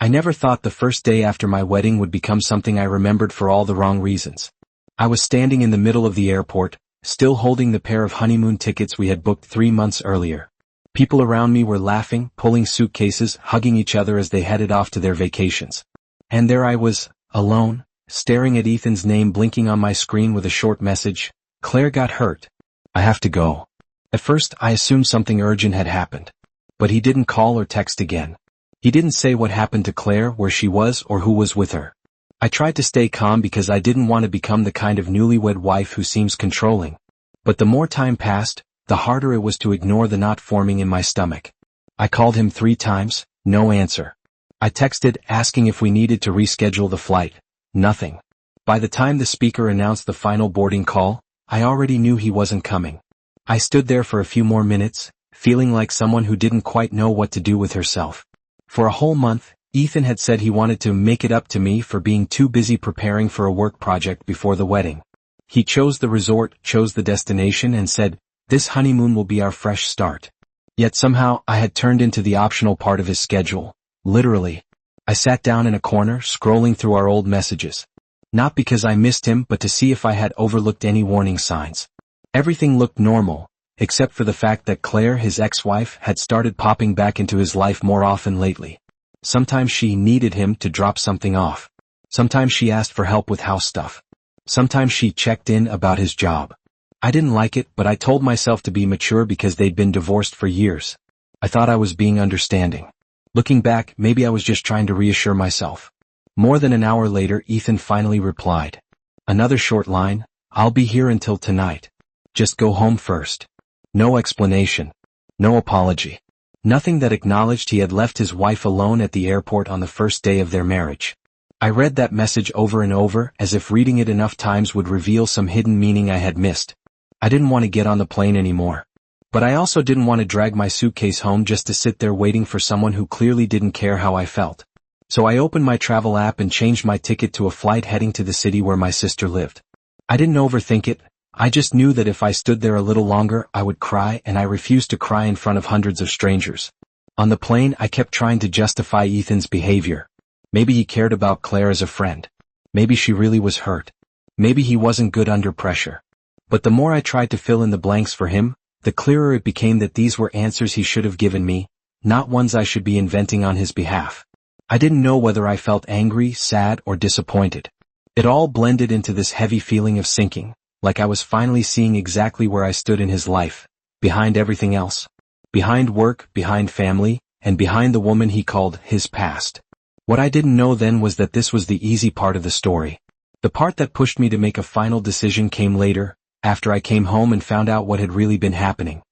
I never thought the first day after my wedding would become something I remembered for all the wrong reasons. I was standing in the middle of the airport, still holding the pair of honeymoon tickets we had booked 3 months earlier. People around me were laughing, pulling suitcases, hugging each other as they headed off to their vacations. And there I was, alone, staring at Ethan's name blinking on my screen with a short message, "Claire got hurt. I have to go." At first, I assumed something urgent had happened. But he didn't call or text again. He didn't say what happened to Claire, where she was, or who was with her. I tried to stay calm because I didn't want to become the kind of newlywed wife who seems controlling. But the more time passed, the harder it was to ignore the knot forming in my stomach. I called him 3 times, no answer. I texted asking if we needed to reschedule the flight. Nothing. By the time the speaker announced the final boarding call, I already knew he wasn't coming. I stood there for a few more minutes, feeling like someone who didn't quite know what to do with herself. For a whole month, Ethan had said he wanted to make it up to me for being too busy preparing for a work project before the wedding. He chose the resort, chose the destination, and said, "This honeymoon will be our fresh start." Yet somehow I had turned into the optional part of his schedule. Literally. I sat down in a corner, scrolling through our old messages. Not because I missed him, but to see if I had overlooked any warning signs. Everything looked normal, except for the fact that Claire, his ex-wife, had started popping back into his life more often lately. Sometimes she needed him to drop something off. Sometimes she asked for help with house stuff. Sometimes she checked in about his job. I didn't like it, but I told myself to be mature because they'd been divorced for years. I thought I was being understanding. Looking back, maybe I was just trying to reassure myself. More than an hour later, Ethan finally replied. Another short line, "I'll be here until tonight. Just go home first." No explanation. No apology. Nothing that acknowledged he had left his wife alone at the airport on the first day of their marriage. I read that message over and over, as if reading it enough times would reveal some hidden meaning I had missed. I didn't want to get on the plane anymore. But I also didn't want to drag my suitcase home just to sit there waiting for someone who clearly didn't care how I felt. So I opened my travel app and changed my ticket to a flight heading to the city where my sister lived. I didn't overthink it. I just knew that if I stood there a little longer, I would cry, and I refused to cry in front of hundreds of strangers. On the plane, I kept trying to justify Ethan's behavior. Maybe he cared about Claire as a friend. Maybe she really was hurt. Maybe he wasn't good under pressure. But the more I tried to fill in the blanks for him, the clearer it became that these were answers he should have given me, not ones I should be inventing on his behalf. I didn't know whether I felt angry, sad, or disappointed. It all blended into this heavy feeling of sinking, like I was finally seeing exactly where I stood in his life, behind everything else. Behind work, behind family, and behind the woman he called his past. What I didn't know then was that this was the easy part of the story. The part that pushed me to make a final decision came later, after I came home and found out what had really been happening.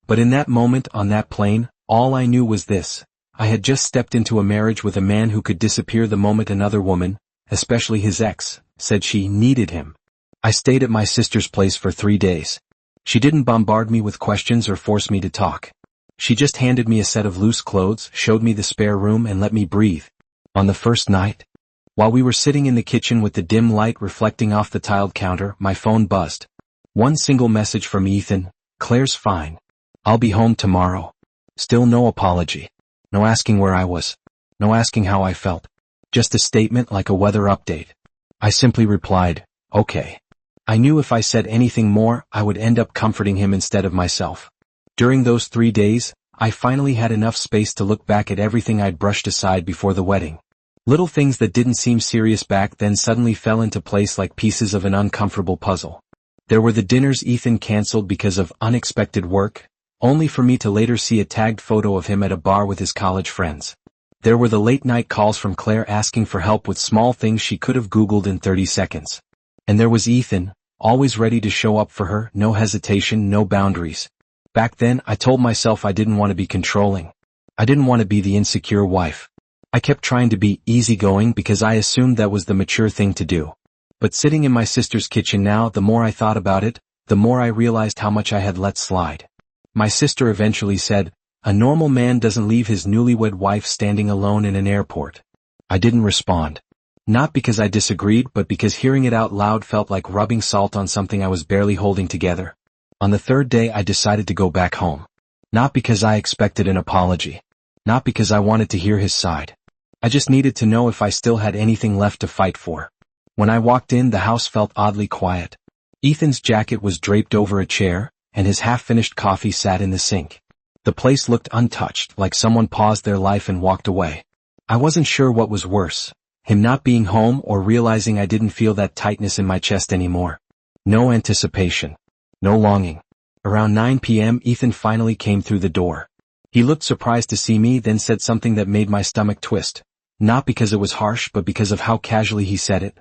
But in that moment, on that plane, all I knew was this. I had just stepped into a marriage with a man who could disappear the moment another woman, especially his ex, said she needed him. I stayed at my sister's place for 3 days. She didn't bombard me with questions or force me to talk. She just handed me a set of loose clothes, showed me the spare room, and let me breathe. On the first night, while we were sitting in the kitchen with the dim light reflecting off the tiled counter, my phone buzzed. One single message from Ethan, "Claire's fine. I'll be home tomorrow." Still no apology. No asking where I was. No asking how I felt. Just a statement like a weather update. I simply replied, "Okay." I knew if I said anything more, I would end up comforting him instead of myself. During those 3 days, I finally had enough space to look back at everything I'd brushed aside before the wedding. Little things that didn't seem serious back then suddenly fell into place like pieces of an uncomfortable puzzle. There were the dinners Ethan canceled because of unexpected work, only for me to later see a tagged photo of him at a bar with his college friends. There were the late-night calls from Claire asking for help with small things she could have Googled in 30 seconds. And there was Ethan, always ready to show up for her, no hesitation, no boundaries. Back then, I told myself I didn't want to be controlling. I didn't want to be the insecure wife. I kept trying to be easygoing because I assumed that was the mature thing to do. But sitting in my sister's kitchen now, the more I thought about it, the more I realized how much I had let slide. My sister eventually said, "A normal man doesn't leave his newlywed wife standing alone in an airport." I didn't respond. Not because I disagreed, but because hearing it out loud felt like rubbing salt on something I was barely holding together. On the 3rd day I decided to go back home. Not because I expected an apology. Not because I wanted to hear his side. I just needed to know if I still had anything left to fight for. When I walked in, the house felt oddly quiet. Ethan's jacket was draped over a chair, and his half-finished coffee sat in the sink. The place looked untouched, like someone paused their life and walked away. I wasn't sure what was worse, him not being home or realizing I didn't feel that tightness in my chest anymore. No anticipation. No longing. Around 9 p.m. Ethan finally came through the door. He looked surprised to see me, then said something that made my stomach twist. Not because it was harsh, but because of how casually he said it.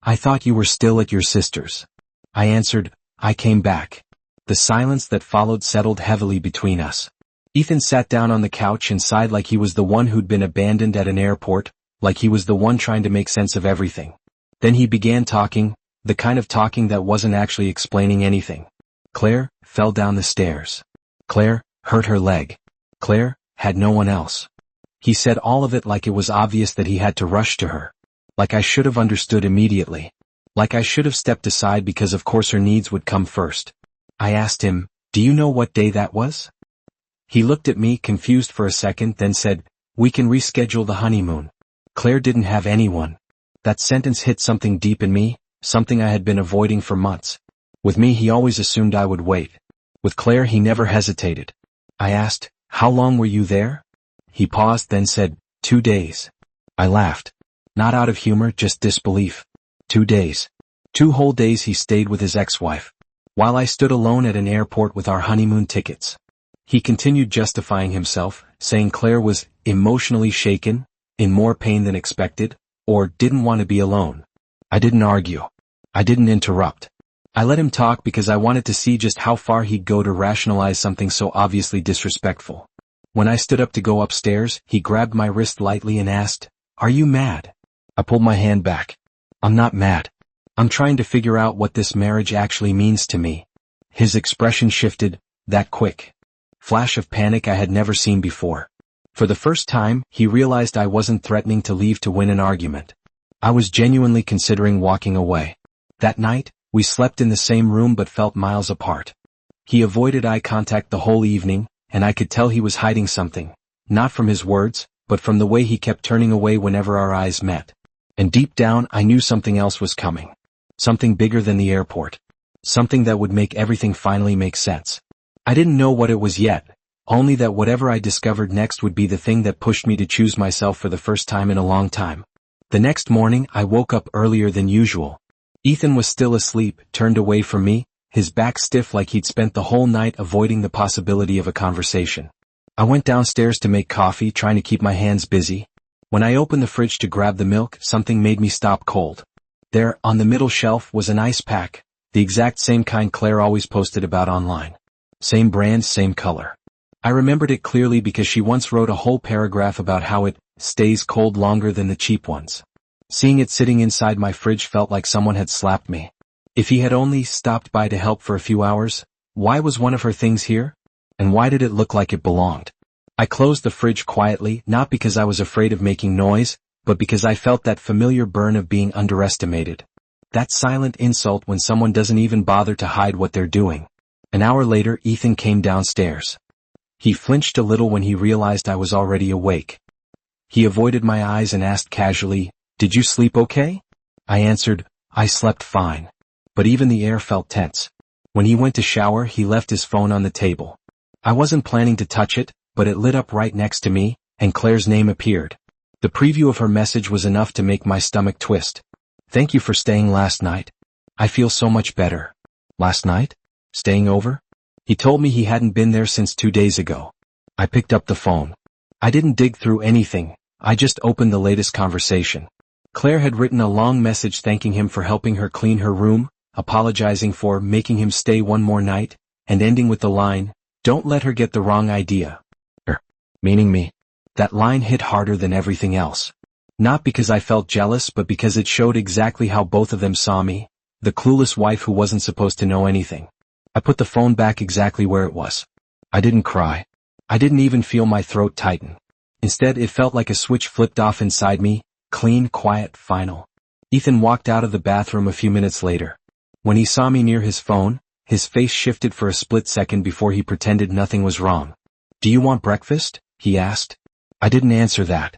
"I thought you were still at your sister's." I answered, "I came back." The silence that followed settled heavily between us. Ethan sat down on the couch and sighed like he was the one who'd been abandoned at an airport, like he was the one trying to make sense of everything. Then he began talking, the kind of talking that wasn't actually explaining anything. Claire fell down the stairs. Claire hurt her leg. Claire had no one else. He said all of it like it was obvious that he had to rush to her. Like I should have understood immediately. Like I should have stepped aside because of course her needs would come first. I asked him, "Do you know what day that was?" He looked at me confused for a second, then said, "We can reschedule the honeymoon." Claire didn't have anyone. That sentence hit something deep in me, something I had been avoiding for months. With me he always assumed I would wait. With Claire he never hesitated. I asked, "How long were you there?" He paused, then said, 2 days. I laughed. Not out of humor, just disbelief. 2 days. 2 whole days he stayed with his ex-wife. While I stood alone at an airport with our honeymoon tickets. He continued justifying himself, saying Claire was emotionally shaken, in more pain than expected, or didn't want to be alone. I didn't argue. I didn't interrupt. I let him talk because I wanted to see just how far he'd go to rationalize something so obviously disrespectful. When I stood up to go upstairs, he grabbed my wrist lightly and asked, "Are you mad?" I pulled my hand back. "I'm not mad. I'm trying to figure out what this marriage actually means to me." His expression shifted, that quick. Flash of panic I had never seen before. For the first time, he realized I wasn't threatening to leave to win an argument. I was genuinely considering walking away. That night, we slept in the same room but felt miles apart. He avoided eye contact the whole evening, and I could tell he was hiding something, not from his words, but from the way he kept turning away whenever our eyes met. And deep down I knew something else was coming. Something bigger than the airport. Something that would make everything finally make sense. I didn't know what it was yet, only that whatever I discovered next would be the thing that pushed me to choose myself for the first time in a long time. The next morning I woke up earlier than usual. Ethan was still asleep, turned away from me, his back stiff like he'd spent the whole night avoiding the possibility of a conversation. I went downstairs to make coffee, trying to keep my hands busy. When I opened the fridge to grab the milk, something made me stop cold. There, on the middle shelf, was an ice pack, the exact same kind Claire always posted about online. Same brand, same color. I remembered it clearly because she once wrote a whole paragraph about how it stays cold longer than the cheap ones. Seeing it sitting inside my fridge felt like someone had slapped me. If he had only stopped by to help for a few hours, why was one of her things here? And why did it look like it belonged? I closed the fridge quietly, not because I was afraid of making noise, but because I felt that familiar burn of being underestimated. That silent insult when someone doesn't even bother to hide what they're doing. An hour later, Ethan came downstairs. He flinched a little when he realized I was already awake. He avoided my eyes and asked casually, "Did you sleep okay?" I answered, "I slept fine." But even the air felt tense. When he went to shower, he left his phone on the table. I wasn't planning to touch it, but it lit up right next to me, and Claire's name appeared. The preview of her message was enough to make my stomach twist. "Thank you for staying last night. I feel so much better." Last night? Staying over? He told me he hadn't been there since 2 days ago. I picked up the phone. I didn't dig through anything, I just opened the latest conversation. Claire had written a long message thanking him for helping her clean her room, apologizing for making him stay one more night, and ending with the line, "Don't let her get the wrong idea." Meaning me. That line hit harder than everything else. Not because I felt jealous, but because it showed exactly how both of them saw me, the clueless wife who wasn't supposed to know anything. I put the phone back exactly where it was. I didn't cry. I didn't even feel my throat tighten. Instead, it felt like a switch flipped off inside me, clean, quiet, final. Ethan walked out of the bathroom a few minutes later. When he saw me near his phone, his face shifted for a split second before he pretended nothing was wrong. "Do you want breakfast?" he asked. I didn't answer that.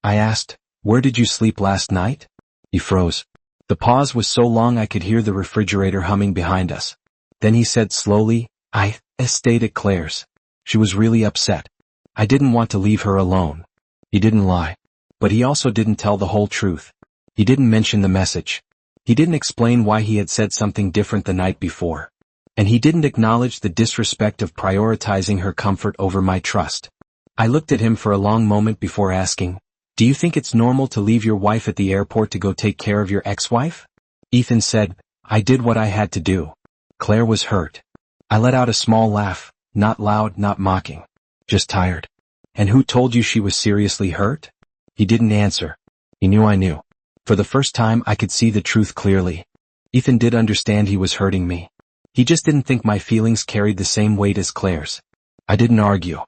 I asked, "Where did you sleep last night?" He froze. The pause was so long I could hear the refrigerator humming behind us. Then he said slowly, "I stayed at Claire's. She was really upset. I didn't want to leave her alone." He didn't lie. But he also didn't tell the whole truth. He didn't mention the message. He didn't explain why he had said something different the night before. And he didn't acknowledge the disrespect of prioritizing her comfort over my trust. I looked at him for a long moment before asking, "Do you think it's normal to leave your wife at the airport to go take care of your ex-wife?" Ethan said, "I did what I had to do." Claire was hurt. I let out a small laugh, not loud, not mocking. Just tired. "And who told you she was seriously hurt?" He didn't answer. He knew I knew. For the first time I could see the truth clearly. Ethan did understand he was hurting me. He just didn't think my feelings carried the same weight as Claire's. I didn't argue.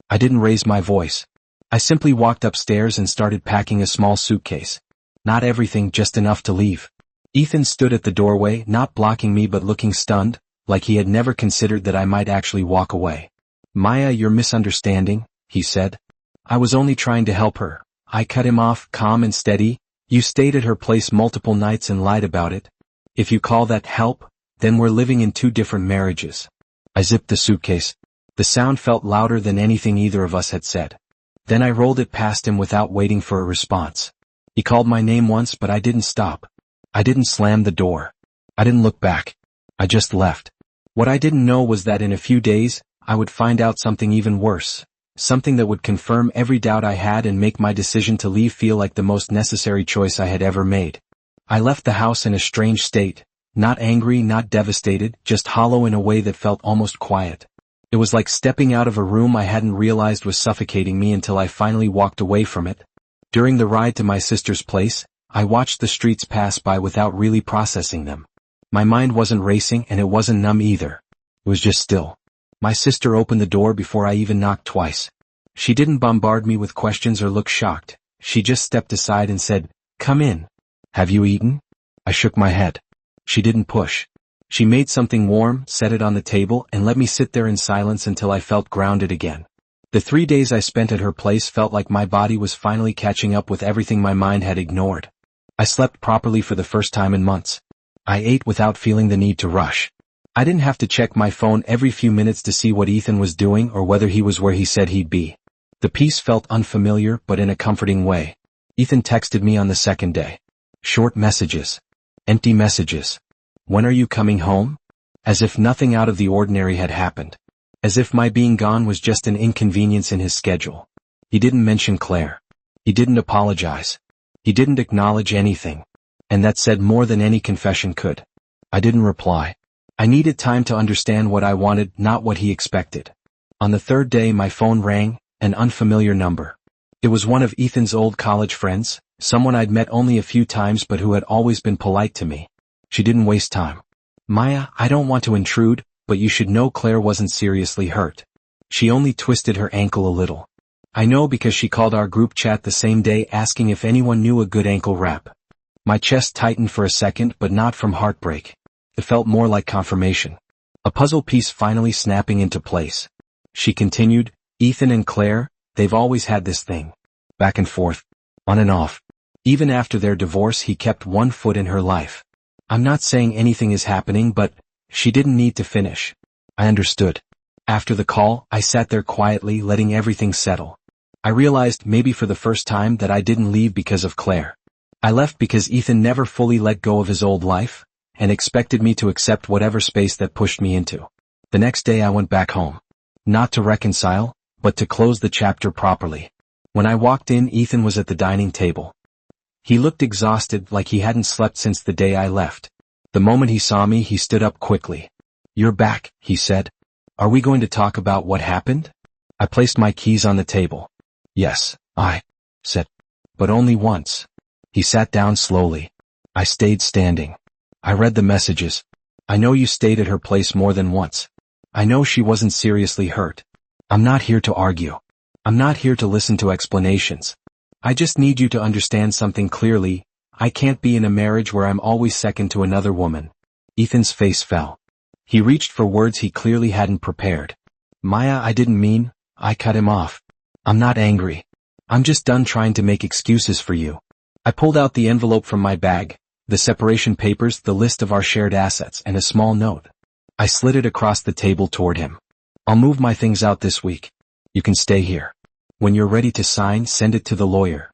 I didn't raise my voice. I simply walked upstairs and started packing a small suitcase. Not everything, just enough to leave. Ethan stood at the doorway, not blocking me but looking stunned, like he had never considered that I might actually walk away. "Maya, you're misunderstanding," he said. "I was only trying to help her." I cut him off, calm and steady. "You stayed at her place multiple nights and lied about it. If you call that help, then we're living in two different marriages." I zipped the suitcase. The sound felt louder than anything either of us had said. Then I rolled it past him without waiting for a response. He called my name once, but I didn't stop. I didn't slam the door. I didn't look back. I just left. What I didn't know was that in a few days, I would find out something even worse. Something that would confirm every doubt I had and make my decision to leave feel like the most necessary choice I had ever made. I left the house in a strange state, not angry, not devastated, just hollow in a way that felt almost quiet. It was like stepping out of a room I hadn't realized was suffocating me until I finally walked away from it. During the ride to my sister's place, I watched the streets pass by without really processing them. My mind wasn't racing and it wasn't numb either. It was just still. My sister opened the door before I even knocked twice. She didn't bombard me with questions or look shocked. She just stepped aside and said, "Come in. Have you eaten?" I shook my head. She didn't push. She made something warm, set it on the table, and let me sit there in silence until I felt grounded again. The 3 days I spent at her place felt like my body was finally catching up with everything my mind had ignored. I slept properly for the first time in months. I ate without feeling the need to rush. I didn't have to check my phone every few minutes to see what Ethan was doing or whether he was where he said he'd be. The peace felt unfamiliar, but in a comforting way. Ethan texted me on the second day. Short messages. Empty messages. "When are you coming home?" As if nothing out of the ordinary had happened. As if my being gone was just an inconvenience in his schedule. He didn't mention Claire. He didn't apologize. He didn't acknowledge anything. And that said more than any confession could. I didn't reply. I needed time to understand what I wanted, not what he expected. On the third day my phone rang, an unfamiliar number. It was one of Ethan's old college friends, someone I'd met only a few times but who had always been polite to me. She didn't waste time. "Maya, I don't want to intrude, but you should know Claire wasn't seriously hurt. She only twisted her ankle a little. I know because she called our group chat the same day asking if anyone knew a good ankle wrap." My chest tightened for a second, but not from heartbreak. It felt more like confirmation. A puzzle piece finally snapping into place. She continued, "Ethan and Claire, they've always had this thing. Back and forth. On and off. Even after their divorce he kept one foot in her life. I'm not saying anything is happening, but..." She didn't need to finish. I understood. After the call, I sat there quietly, letting everything settle. I realized, maybe for the first time, that I didn't leave because of Claire. I left because Ethan never fully let go of his old life, and expected me to accept whatever space that pushed me into. The next day I went back home. Not to reconcile, but to close the chapter properly. When I walked in, Ethan was at the dining table. He looked exhausted, like he hadn't slept since the day I left. The moment he saw me, he stood up quickly. "You're back," he said. "Are we going to talk about what happened?" I placed my keys on the table. "Yes," I said. "But only once." He sat down slowly. I stayed standing. I read the messages. "I know you stayed at her place more than once. I know she wasn't seriously hurt. I'm not here to argue. I'm not here to listen to explanations. I just need you to understand something clearly. I can't be in a marriage where I'm always second to another woman." Ethan's face fell. He reached for words he clearly hadn't prepared. "Maya, I didn't mean..." I cut him off. "I'm not angry. I'm just done trying to make excuses for you. I pulled out the envelope from my bag, the separation papers, the list of our shared assets, and a small note. I slid it across the table toward him. I'll move my things out this week. You can stay here. When you're ready to sign, send it to the lawyer.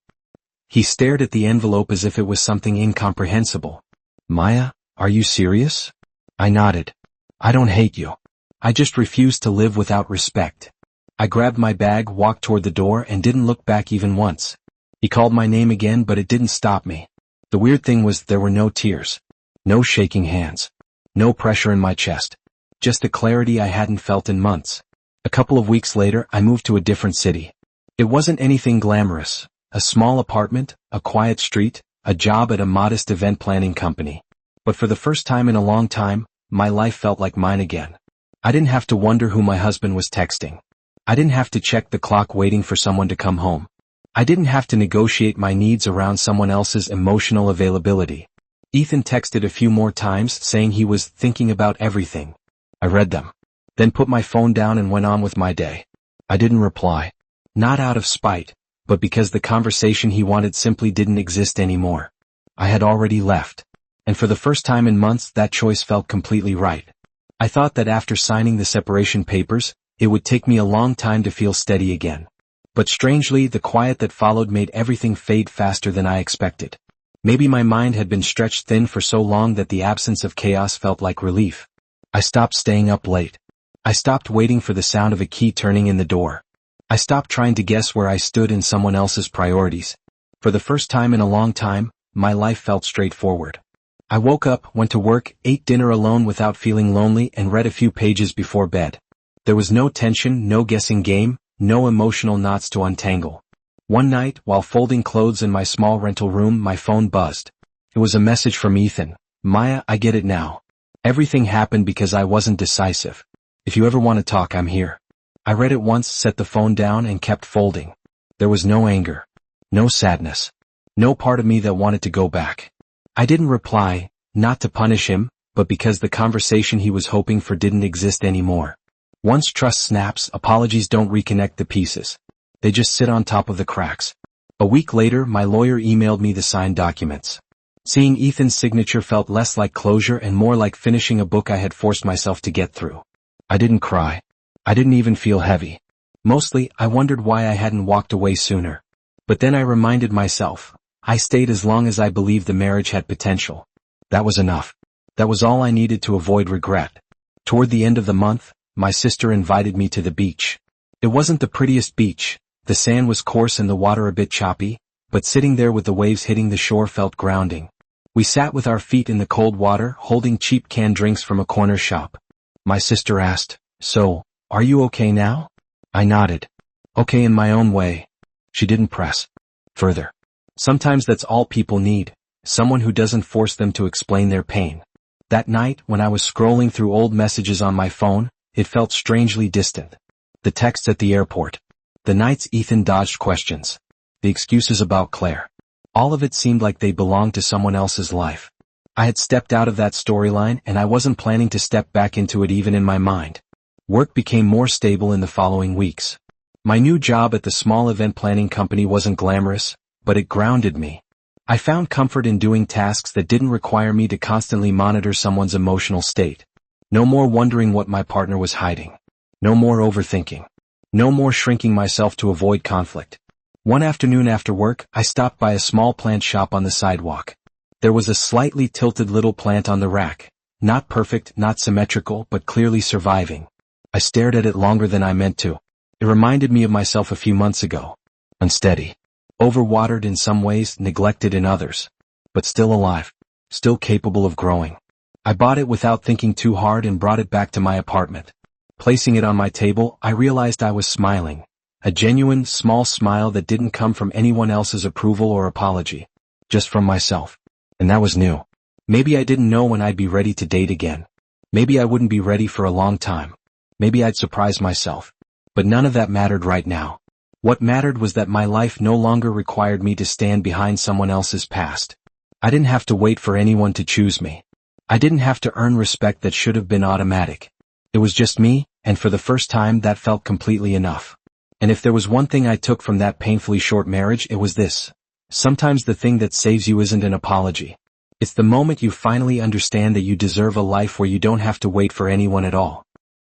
He stared at the envelope as if it was something incomprehensible. Maya, are you serious? I nodded. I don't hate you. I just refuse to live without respect. I grabbed my bag, walked toward the door, and didn't look back even once. He called my name again, but it didn't stop me. The weird thing was there were no tears. No shaking hands. No pressure in my chest. Just a clarity I hadn't felt in months. A couple of weeks later, I moved to a different city. It wasn't anything glamorous. A small apartment, a quiet street, a job at a modest event planning company. But for the first time in a long time, my life felt like mine again. I didn't have to wonder who my husband was texting. I didn't have to check the clock waiting for someone to come home. I didn't have to negotiate my needs around someone else's emotional availability. Ethan texted a few more times saying he was thinking about everything. I read them. Then put my phone down and went on with my day. I didn't reply. Not out of spite, but because the conversation he wanted simply didn't exist anymore. I had already left. And for the first time in months, that choice felt completely right. I thought that after signing the separation papers, it would take me a long time to feel steady again. But strangely, the quiet that followed made everything fade faster than I expected. Maybe my mind had been stretched thin for so long that the absence of chaos felt like relief. I stopped staying up late. I stopped waiting for the sound of a key turning in the door. I stopped trying to guess where I stood in someone else's priorities. For the first time in a long time, my life felt straightforward. I woke up, went to work, ate dinner alone without feeling lonely, and read a few pages before bed. There was no tension, no guessing game, no emotional knots to untangle. One night, while folding clothes in my small rental room, my phone buzzed. It was a message from Ethan. Maya, I get it now. Everything happened because I wasn't decisive. If you ever want to talk, I'm here. I read it once, set the phone down, and kept folding. There was no anger. No sadness. No part of me that wanted to go back. I didn't reply, not to punish him, but because the conversation he was hoping for didn't exist anymore. Once trust snaps, apologies don't reconnect the pieces. They just sit on top of the cracks. A week later, my lawyer emailed me the signed documents. Seeing Ethan's signature felt less like closure and more like finishing a book I had forced myself to get through. I didn't cry. I didn't even feel heavy. Mostly, I wondered why I hadn't walked away sooner. But then I reminded myself, I stayed as long as I believed the marriage had potential. That was enough. That was all I needed to avoid regret. Toward the end of the month, my sister invited me to the beach. It wasn't the prettiest beach. The sand was coarse and the water a bit choppy, but sitting there with the waves hitting the shore felt grounding. We sat with our feet in the cold water, holding cheap canned drinks from a corner shop. My sister asked, "So, are you okay now?" I nodded. Okay in my own way. She didn't press further. Sometimes that's all people need, someone who doesn't force them to explain their pain. That night, when I was scrolling through old messages on my phone, it felt strangely distant. The texts at the airport. The nights Ethan dodged questions. The excuses about Claire. All of it seemed like they belonged to someone else's life. I had stepped out of that storyline and I wasn't planning to step back into it even in my mind. Work became more stable in the following weeks. My new job at the small event planning company wasn't glamorous, but it grounded me. I found comfort in doing tasks that didn't require me to constantly monitor someone's emotional state. No more wondering what my partner was hiding. No more overthinking. No more shrinking myself to avoid conflict. One afternoon after work, I stopped by a small plant shop on the sidewalk. There was a slightly tilted little plant on the rack. Not perfect, not symmetrical, but clearly surviving. I stared at it longer than I meant to. It reminded me of myself a few months ago. Unsteady. Overwatered in some ways, neglected in others. But still alive. Still capable of growing. I bought it without thinking too hard and brought it back to my apartment. Placing it on my table, I realized I was smiling. A genuine, small smile that didn't come from anyone else's approval or apology. Just from myself. And that was new. Maybe I didn't know when I'd be ready to date again. Maybe I wouldn't be ready for a long time. Maybe I'd surprise myself. But none of that mattered right now. What mattered was that my life no longer required me to stand behind someone else's past. I didn't have to wait for anyone to choose me. I didn't have to earn respect that should have been automatic. It was just me, and for the first time that felt completely enough. And if there was one thing I took from that painfully short marriage, it was this. Sometimes the thing that saves you isn't an apology. It's the moment you finally understand that you deserve a life where you don't have to wait for anyone at all.